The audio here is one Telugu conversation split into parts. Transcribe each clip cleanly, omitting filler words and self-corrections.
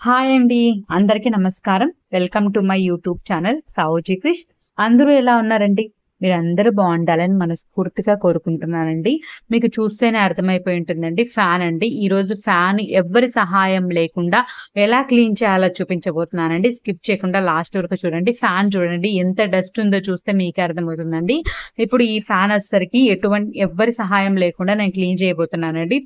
హాయ్ అండి. అందరికీ నమస్కారం. Welcome to my YouTube channel Savuji Krish. అందరూ ఎలా ఉన్నారండి? మీరందరూ బాగుండాలని మనస్ఫూర్తిగా కోరుకుంటున్నానండి. మీకు చూస్తేనే అర్థమైపోయి ఉంటుందండి. ఫ్యాన్ అండి. ఈరోజు ఫ్యాన్ ఎవ్వరి సహాయం లేకుండా ఎలా క్లీన్ చేయాలో చూపించబోతున్నానండి. స్కిప్ చేయకుండా లాస్ట్ వరకు చూడండి. ఫ్యాన్ చూడండి ఎంత డస్ట్ ఉందో చూస్తే మీకే అర్థమవుతుందండి. ఇప్పుడు ఈ ఫ్యాన్ వచ్చేసరికి ఎవ్వరి సహాయం లేకుండా నేను క్లీన్ చేయబోతున్నానండి.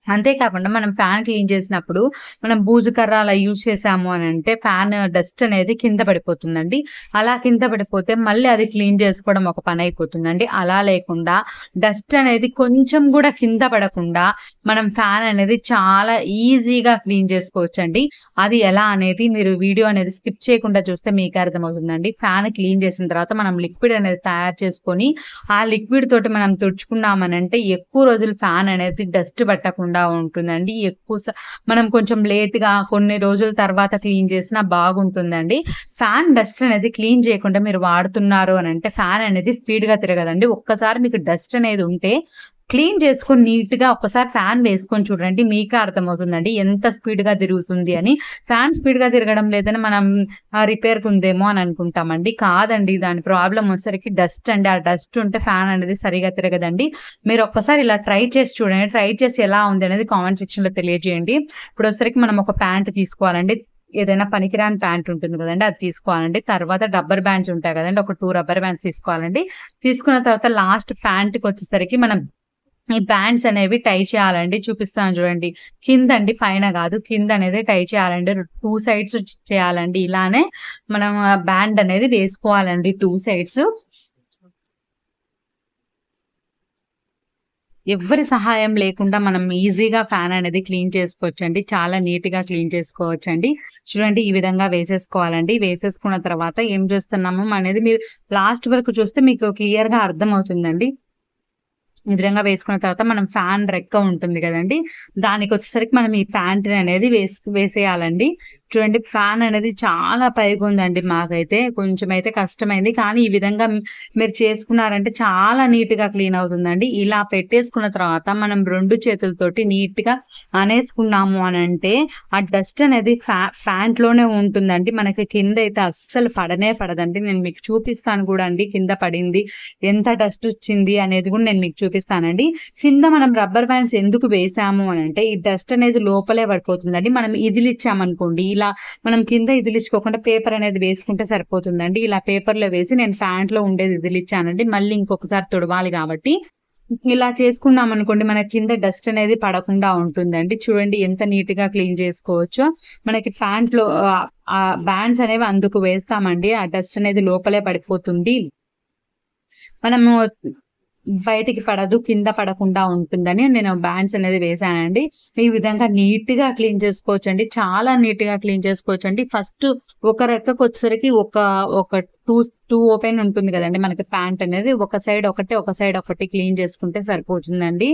అంతేకాకుండా మనం ఫ్యాన్ క్లీన్ చేసినప్పుడు మనం బూజు కర్ర అలా యూజ్ చేసాము అని అంటే ఫ్యాన్ డస్ట్ అనేది కింద పడిపోతుందండి. అలా కింద పడిపోతే మళ్ళీ అది క్లీన్ చేసుకోవడం ఒక పని అయిపోతుందండి. అలా లేకుండా డస్ట్ అనేది కొంచెం కూడా కింద పడకుండా మనం ఫ్యాన్ అనేది చాలా ఈజీగా క్లీన్ చేసుకోవచ్చండి. అది ఎలా అనేది మీరు వీడియో అనేది స్కిప్ చేయకుండా చూస్తే మీకు అర్థమవుతుందండి. ఫ్యాన్ క్లీన్ చేసిన తర్వాత మనం లిక్విడ్ అనేది తయారు చేసుకొని ఆ లిక్విడ్ తోటి మనం తుడుచుకున్నామనంటే ఎక్కువ రోజులు ఫ్యాన్ అనేది డస్ట్ పట్టకుండా ఉంటుందండి. మనం కొంచెం లేట్‌గా కొన్ని రోజుల తర్వాత క్లీన్ చేసినా బాగుంటుందండి. ఫ్యాన్ డస్ట్ అనేది క్లీన్ చేయకుండా మీరు వాడుతున్నారు అనంటే ఫ్యాన్ అనేది స్పీడ్‌గా తిరగదండి. ఒక్కసారి మీకు డస్ట్ అనేది ఉంటే క్లీన్ చేసుకొని నీట్‌గా ఒక్కసారి ఫ్యాన్ వేసుకొని చూడండి. మీకే అర్థమవుతుందండి ఎంత స్పీడ్‌గా తిరుగుతుంది అని. ఫ్యాన్ స్పీడ్‌గా తిరగడం లేదని మనం రిపేర్‌కి ఉందేమో అని అనుకుంటామండి. కాదండి, దాని ప్రాబ్లమ్ వచ్చేసరికి డస్ట్ అండి. ఆ డస్ట్ ఉంటే ఫ్యాన్ అనేది సరిగ్గా తిరగదండి. మీరు ఒక్కసారి ఇలా ట్రై చేసి చూడండి. ట్రై చేసి ఎలా ఉంది అనేది కామెంట్ సెక్షన్‌లో తెలియజేయండి. ఇప్పుడు వచ్చేసరికి మనం ఒక ప్యాంట్ తీసుకోవాలండి. ఏదైనా పనికిరాని ప్యాంట్ ఉంటుంది కదండీ! అది తీసుకోవాలండి. తర్వాత రబ్బర్ బ్యాండ్స్ ఉంటాయి కదండీ! ఒక 2 రబ్బర్ బ్యాండ్స్ తీసుకోవాలండి. తీసుకున్న తర్వాత లాస్ట్ ప్యాంట్‌కొచ్చేసరికి మనం ఈ బ్యాండ్స్ అనేవి టై చేయాలండి. చూపిస్తాను చూడండి. కిందండి, పైన గాదు. కింద అనేది టై చేయాలండి. 2 సైడ్స్ చేయాలండి. ఇలానే మనం బ్యాండ్ అనేది వేసుకోవాలండి 2 సైడ్స్. ఎవ్వరి సహాయం లేకుండా మనం ఈజీగా ఫ్యాన్ అనేది క్లీన్ చేసుకోవచ్చండి. చాలా నీట్‌గా క్లీన్ చేసుకోవచ్చండి. చూడండి, ఈ విధంగా వేసేసుకోవాలండి. వేసేసుకున్న తర్వాత ఏం చేస్తున్నాము అనేది మీరు లాస్ట్ వరకు చూస్తే మీకు క్లియర్‌గా అర్థమవుతుందండి. ఈ విధంగా వేసుకున్న తర్వాత మనం ఫ్యాన్ రెక్క ఉంటుంది కదండీ! దానికొచ్చేసరికి మనం ఈ ప్యాంట్‌ని అనేది వేసేయాలండి. చూడండి, ఫ్యాన్ అనేది చాలా పైకుందండి మాకైతే. కొంచెమైతే కష్టమైంది. కానీ ఈ విధంగా మీరు చేసుకున్నారంటే చాలా నీట్‌గా క్లీన్ అవుతుందండి. ఇలా పెట్టేసుకున్న తర్వాత మనం 2 చేతులతోటి నీట్‌గా అనేసుకున్నాము అనంటే ఆ డస్ట్ అనేది ప్యాంట్‌లోనే ఉంటుందండి. మనకి కిందైతే అస్సలు పడనే పడదండి. నేను మీకు చూపిస్తాను కూడా అండి కింద పడింది. ఎంత డస్ట్ వచ్చింది అనేది కూడా నేను మీకు చూపిస్తానండి. కింద మనం రబ్బర్ బ్యాండ్స్ ఎందుకు వేసాము అనంటే ఈ డస్ట్ అనేది లోపలే పడిపోతుందండి. మనం ఇదిలిచ్చామనుకోండి, ఇలా మనం కింద ఇదిలిచ్చుకోకుండా పేపర్ అనేది వేసుకుంటే సరిపోతుందండి. ఇలా పేపర్‌లో వేసి నేను ప్యాంట్‌లో ఉండేది ఇదిలిచ్చానండి. మళ్ళీ ఇంకొకసారి తుడవాలి కాబట్టి ఇలా చేసుకున్నామనుకోండి మన కింద డస్ట్ అనేది పడకుండా ఉంటుందండి. చూడండి ఎంత నీట్‌గా క్లీన్ చేసుకోవచ్చో. మనకి ప్యాంట్‌లో బ్యాండ్స్ అనేవి అందుకు వేస్తామండి. ఆ డస్ట్ అనేది లోపలే పడిపోతుంది. మనము బయటికి పడదు, కింద పడకుండా ఉంటుందని నేను బ్యాండ్స్ అనేది వేశానండి. ఈ విధంగా నీట్‌గా క్లీన్ చేసుకోవచ్చండి. చాలా నీట్‌గా క్లీన్ చేసుకోవచ్చండి. ఫస్ట్ ఒక రెక్కకొచ్చేసరికి ఒక 2 ఓపెన్ ఉంటుంది కదండీ మనకి ప్యాంట్ అనేది. ఒక సైడ్ ఒకటి, ఒక సైడ్ ఒకటి క్లీన్ చేసుకుంటే సరిపోతుందండి.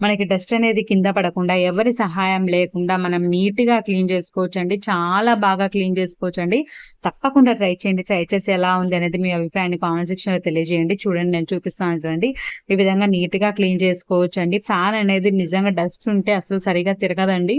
మనకి డస్ట్ అనేది కింద పడకుండా ఎవరి సహాయం లేకుండా మనం నీట్‌గా క్లీన్ చేసుకోవచ్చండి. చాలా బాగా క్లీన్ చేసుకోవచ్చండి. తప్పకుండా ట్రై చేయండి. ట్రై చేసి ఎలా ఉంది అనేది మీ అభిప్రాయాన్ని కామెంట్ సెక్షన్‌లో తెలియజేయండి. చూడండి, నేను చూపిస్తాను చూడండి. ఈ విధంగా నీట్‌గా క్లీన్ చేసుకోవచ్చండి. ఫ్యాన్ అనేది నిజంగా డస్ట్ ఉంటే అసలు సరిగ్గా తిరగదండి.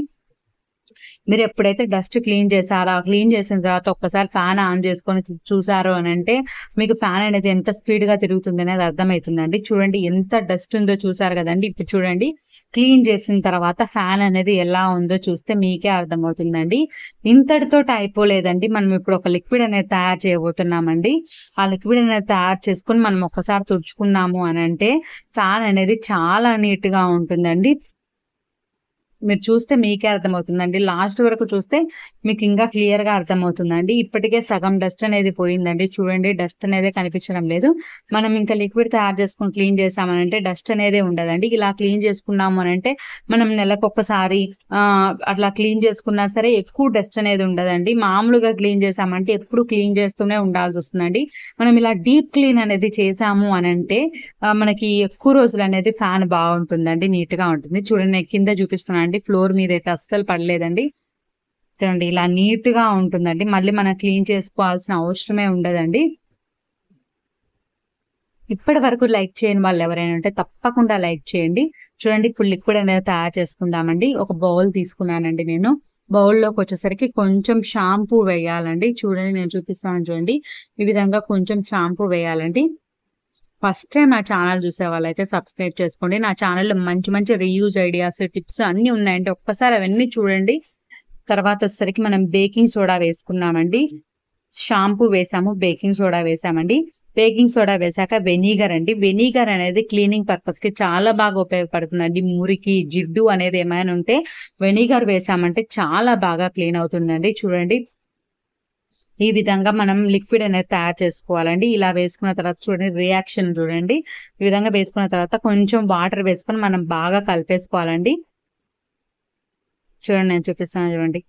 మీరు ఎప్పుడైతే డస్ట్ క్లీన్ చేసారో, క్లీన్ చేసిన తర్వాత ఒక్కసారి ఫ్యాన్ ఆన్ చేసుకొని చూసారు అనంటే మీకు ఫ్యాన్ అనేది ఎంత స్పీడ్‌గా తిరుగుతుందనేది అర్థమైతుందండి. చూడండి ఎంత డస్ట్ ఉందో చూసారు కదండీ! ఇప్పుడు చూడండి, క్లీన్ చేసిన తర్వాత ఫ్యాన్ అనేది ఎలా ఉందో చూస్తే మీకే అర్థమవుతుందండి. ఇంతటితోటి అయిపోలేదండి. మనం ఇప్పుడు ఒక లిక్విడ్ అనేది తయారు చేయబోతున్నామండి. ఆ లిక్విడ్ అనేది తయారు చేసుకొని మనం ఒక్కసారి తుడుచుకున్నాము అనంటే ఫ్యాన్ అనేది చాలా నీట్‌గా ఉంటుందండి. మీరు చూస్తే మీకే అర్థమవుతుందండి. లాస్ట్ వరకు చూస్తే మీకు ఇంకా క్లియర్‌గా అర్థమవుతుందండి. ఇప్పటికే సగం డస్ట్ అనేది పోయిందండి. చూడండి, డస్ట్ అనేదే కనిపించడం లేదు. మనం ఇంకా లిక్విడ్ తయారు చేసుకొని క్లీన్ చేసామనంటే డస్ట్ అనేదే ఉండదండి. ఇలా క్లీన్ చేసుకున్నాము అనంటే మనం నెలకొకసారి అట్లా క్లీన్ చేసుకున్నా సరే ఎక్కువ డస్ట్ అనేది ఉండదండి. మామూలుగా క్లీన్ చేసామంటే ఎప్పుడు క్లీన్ చేస్తూనే ఉండాల్సొస్తుందండి. మనం ఇలా డీప్ క్లీన్ అనేది చేసాము అనంటే మనకి ఎక్కువ రోజులు అనేది ఫ్యాన్ బాగుంటుందండి. నీట్‌గా ఉంటుంది. చూడండి, నేను కింద చూపిస్తున్నాను. ఫ్లోర్ మీద అయితే అస్సలు పడలేదండి. చూడండి, ఇలా నీట్‌గా ఉంటుందండి. మళ్ళీ మనం క్లీన్ చేసుకోవాల్సిన అవసరమే ఉండదండి. ఇప్పటి వరకు లైక్ చేయని వాళ్ళు ఎవరైనా ఉంటే తప్పకుండా లైక్ చేయండి. చూడండి ఇప్పుడు లిక్విడ్ అనేది తయారు చేసుకుందామండి. ఒక బౌల్ తీసుకున్నానండి నేను. బౌల్లోకి వచ్చేసరికి కొంచెం షాంపూ వేయాలండి. చూడండి నేను చూపిస్తాను చూడండి. ఈ విధంగా కొంచెం షాంపూ వేయాలండి. ఫస్ట్ టైం నా ఛానల్ చూసే వాళ్ళైతే సబ్స్క్రైబ్ చేసుకోండి. నా ఛానల్లో మంచి మంచి రీయూజ్ ఐడియాస్, టిప్స్ అన్నీ ఉన్నాయండి. ఒక్కసారి అవన్నీ చూడండి. తర్వాత వచ్చేసరికి మనం బేకింగ్ సోడా వేసుకున్నామండి. షాంపూ వేసాము, బేకింగ్ సోడా వేసామండి. బేకింగ్ సోడా వేసాక వెనిగర్ అండి. వెనిగర్ అనేది క్లీనింగ్ పర్పస్ కి చాలా బాగా ఉపయోగపడుతుందండి. మురికి, జిడ్డు అనేది ఏమైనా ఉంటే వెనిగర్ వేసామంటే చాలా బాగా క్లీన్ అవుతుందండి. చూడండి ఈ విధంగా మనం లిక్విడ్ అనేది తయారు చేసుకోవాలండి. ఇలా వేసుకున్న తర్వాత చూడండి రియాక్షన్ చూడండి. ఈ విధంగా వేసుకున్న తర్వాత కొంచెం వాటర్ వేసుకొని మనం బాగా కలిపేసుకోవాలండి. చూడండి నేను చూపిస్తాను చూడండి.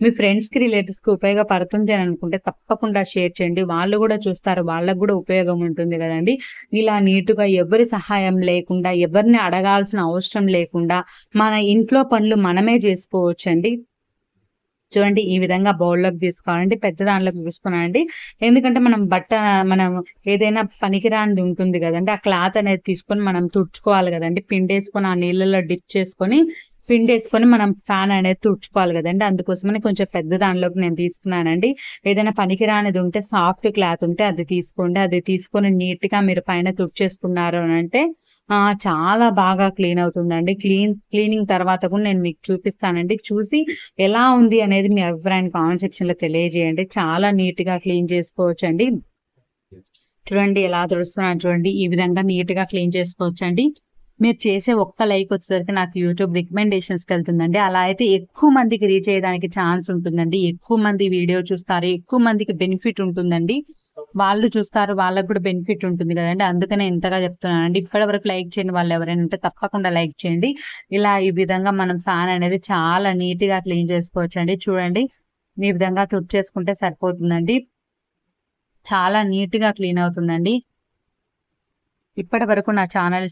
మీ ఫ్రెండ్స్ కి రిలేటివ్స్ కి ఉపయోగపడుతుంది అని అనుకుంటే తప్పకుండా షేర్ చేయండి. వాళ్ళు కూడా చూస్తారు, వాళ్ళకు కూడా ఉపయోగం ఉంటుంది కదండి. ఇలా నీటుగా ఎవరి సహాయం లేకుండా, ఎవరిని అడగాల్సిన అవసరం లేకుండా మన ఇంట్లో పనులు మనమే చేసుకోవచ్చండి. చూడండి ఈ విధంగా బౌల్లోకి తీసుకోవాలండి. పెద్ద దాంట్లోకి తీసుకున్నానండి. ఎందుకంటే మనం ఏదైనా పనికిరానిది ఉంటుంది కదండి, ఆ క్లాత్ అనేది తీసుకొని మనం తుడుచుకోవాలి కదండి. పిండేసుకొని ఆ నీళ్ళలో డిప్ చేసుకొని పిండేసుకొని మనం ఫ్యాన్ అనేది తుడుచుకోవాలి కదండి. అందుకోసమని కొంచెం పెద్ద దానిలోకి నేను తీసుకున్నానండి. ఏదైనా పనికిరానిది ఉంటే సాఫ్ట్ క్లాత్ ఉంటే అది తీసుకోండి. అది తీసుకొని నీట్ గా మీరు పైన తుడిచేసుకున్నారు అని అంటే చాలా బాగా క్లీన్ అవుతుందండి. క్లీనింగ్ తర్వాత కూడా నేను మీకు చూపిస్తానండి. చూసి ఎలా ఉంది అనేది మీ అభిప్రాయాన్ని కామెంట్ సెక్షన్ లో తెలియజేయండి. చాలా నీట్ గా క్లీన్ చేసుకోవచ్చండి. చూడండి ఎలా తుడుస్తున్నాను చూడండి. ఈ విధంగా నీట్ గా క్లీన్ చేసుకోవచ్చండి. మీరు చేసే ఒక్క లైక్ వచ్చేసరికి నాకు యూట్యూబ్ రికమెండేషన్స్కి వెళ్తుందండి. అలా అయితే ఎక్కువ మందికి రీచ్ అయ్యడానికి ఛాన్స్ ఉంటుందండి. ఎక్కువ మంది వీడియో చూస్తారు, ఎక్కువ మందికి బెనిఫిట్ ఉంటుందండి. వాళ్ళు చూస్తారు, వాళ్ళకు కూడా బెనిఫిట్ ఉంటుంది కదండి. అందుకనే ఇంతగా చెప్తున్నానండి. ఇప్పటి వరకు లైక్ చేయని వాళ్ళు ఎవరైనా ఉంటే తప్పకుండా లైక్ చేయండి. ఇలా ఈ విధంగా మనం ఫ్యాన్ అనేది చాలా నీట్ గా క్లీన్ చేసుకోవచ్చు అండి. చూడండి ఈ విధంగా తుడిచేసుకుంటే సరిపోతుందండి. చాలా నీట్ గా క్లీన్ అవుతుందండి. ఇప్పటి వరకు నా ఛానల్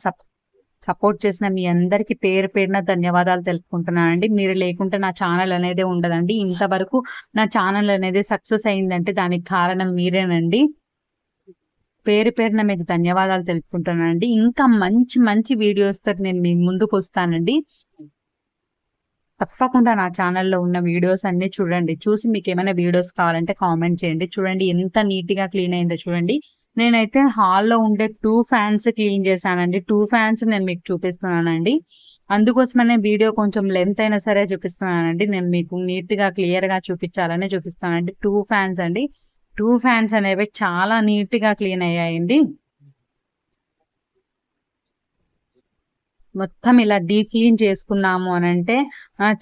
సపోర్ట్ చేసిన మీ అందరికి పేరు పేరున ధన్యవాదాలు తెలుపుకుంటున్నానండి. మీరు లేకుంటే నా ఛానల్ అనేది ఉండదండి. ఇంతవరకు నా ఛానల్ అనేది సక్సెస్ అయిందంటే దానికి కారణం మీరేనండి. పేరు పేరున మీకు ధన్యవాదాలు తెలుపుకుంటున్నానండి. ఇంకా మంచి మంచి వీడియోస్తో నేను మీ ముందుకు వస్తానండి. తప్పకుండా నా ఛానల్లో ఉన్న వీడియోస్ అన్ని చూడండి. చూసి మీకు ఏమైనా వీడియోస్ కావాలంటే కామెంట్ చేయండి. చూడండి ఎంత నీట్ గా క్లీన్ అయిందో చూడండి. నేనైతే హాల్లో ఉండే 2 ఫ్యాన్స్ క్లీన్ చేశానండి. 2 ఫ్యాన్స్ నేను మీకు చూపిస్తున్నానండి. అందుకోసమనే వీడియో కొంచెం లెంత్ అయినా సరే చూపిస్తున్నానండి. నేను మీకు నీట్ గా క్లియర్ గా చూపించాలని చూపిస్తానండి. 2 ఫ్యాన్స్ అండి. 2 ఫ్యాన్స్ అనేవి చాలా నీట్ గా క్లీన్ అయ్యాయండి. మొత్తం ఇలా డీప్ క్లీన్ చేసుకున్నాము అని అంటే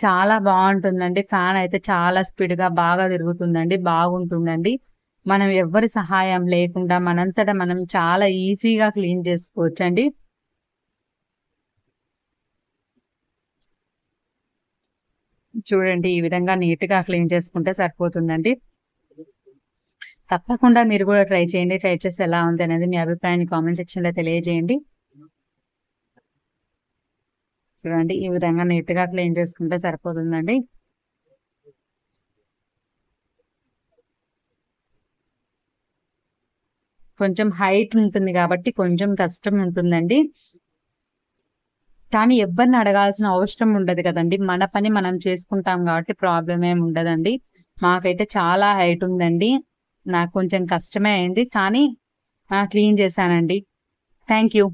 చాలా బాగుంటుందండి. ఫ్యాన్ అయితే చాలా స్పీడ్ గా బాగా తిరుగుతుందండి, బాగుంటుందండి. మనం ఎవరి సహాయం లేకుండా మనంతటా మనం చాలా ఈజీగా క్లీన్ చేసుకోవచ్చండి. చూడండి ఈ విధంగా నీట్ గా క్లీన్ చేసుకుంటే సరిపోతుందండి. తప్పకుండా మీరు కూడా ట్రై చేయండి. ట్రై చేసి ఎలా ఉంది అనేది మీ అభిప్రాయాన్ని కామెంట్ సెక్షన్ లో తెలియజేయండి. చూడండి ఈ విధంగా నీట్ గా క్లీన్ చేసుకుంటే సరిపోతుందండి. కొంచెం హైట్ ఉంటుంది కాబట్టి కొంచెం కష్టం ఉంటుందండి. కానీ ఎవరిని అడగాల్సిన అవసరం ఉండదు కదండి. మన పని మనం చేసుకుంటాం కాబట్టి ప్రాబ్లం ఏమి ఉండదండి. మాకైతే చాలా హైట్ ఉందండి. నాకు కొంచెం కష్టమే అయింది కానీ క్లీన్ చేశానండి. Thank you.